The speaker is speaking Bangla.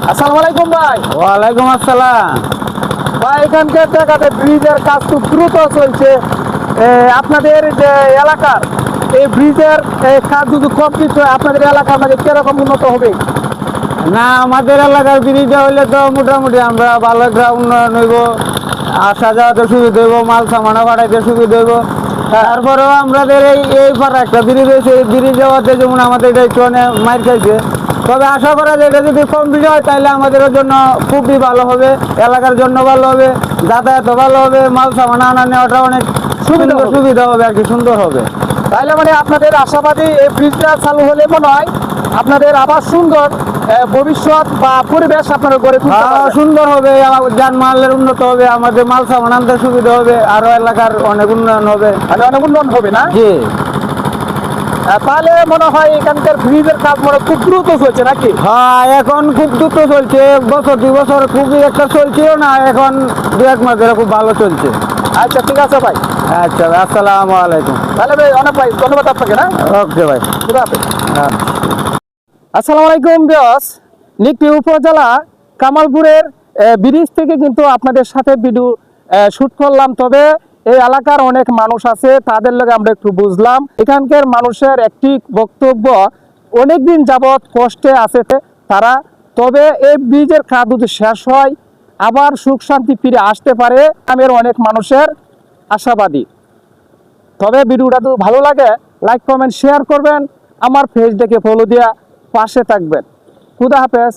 আসসালামু আলাইকুম ভাই। ওয়ালাইকুম আসসালাম। ভাই এখানকার জায়গাতে ব্রিজের কাজ খুব দ্রুত চলছে। আপনাদের যে এলাকার এই ব্রিজের কাজ যদি কমপ্লিট হয় আপনাদের এলাকার মাঝে কিরকম উন্নত হবে? না, আমাদের এলাকার ব্রিজটা হইলে তো মোটামুটি আমরা ভালো একটা উন্নয়ন হইব, আসা যাওয়াতে সুবিধা হইব, মাল সামানা পাঠাইতে সুবিধা হইব। তারপরেও আমাদের এই পাড়া একটা ব্রিজ হয়েছে, এই ব্রিজ যাওয়াতে যেমন আমাদের এটা একটু অনেক মাইর খাইছে। তবে আশা করা যায় এটা যদি কমপ্লিট হয় তাহলে আমাদের জন্য খুবই ভালো হবে, এলাকার জন্য ভালো হবে, যাতায়াত ভালো হবে, মাল সামানা আনা নেওয়াটা অনেক সুবিধা হবে আর কি, সুন্দর হবে। তাহলে মানে আপনাদের আশাবাদী এই ব্রিজটা চালু হলে মনে হয় আপনাদের আবার সুন্দর ভবিষ্যৎ বা পরিবেশ আপনারা গড়ে তুলতে পারবেন। সুন্দর হবে, যানমালের উন্নত হবে, আমাদের মাল সামান আনতে সুবিধা হবে, আরো এলাকার অনেক উন্নয়ন হবে। মানে অনেক উন্নয়ন হবে না? জি। তাহলে মনে হয় এখানকার ব্রিজের কাজ মনে হয় খুব দ্রুত চলছে নাকি? হ্যাঁ, এখন খুব দ্রুত চলছে, বছর 2 বছর খুবই একটা চলছেও না, এখন 2-1 মাস ধরে খুব ভালো চলছে। আচ্ছা ঠিক আছে ভাই। আচ্ছা, আসসালামু আলাইকুম। তাহলে ভাই অনেক ভাই ধন্যবাদ আপনাকে। না, ওকে ভাই। খুদা হাফেজ। আসসালামু আলাইকুম বিয়স। নিকলি উপজেলা কামালপুরের ব্রিজ থেকে কিন্তু আপনাদের সাথে ভিডিও শুট করলাম। তবে এই এলাকার অনেক মানুষ আছে, তাদের লগে আমরা একটু বুঝলাম। এখানকার মানুষের একটি বক্তব্য, অনেকদিন যাবৎ কষ্টে আছে তারা। তবে এই ব্রিজের কাজ যদি শেষ হয় আবার সুখ শান্তি ফিরে আসতে পারে, গ্রামের অনেক মানুষের আশাবাদী। তবে ভিডিওটা যদি ভালো লাগে লাইক কমেন্ট শেয়ার করবেন, আমার পেজটাকে ফলো দিয়া পাশে থাকবেন। খুদা হাফেজ।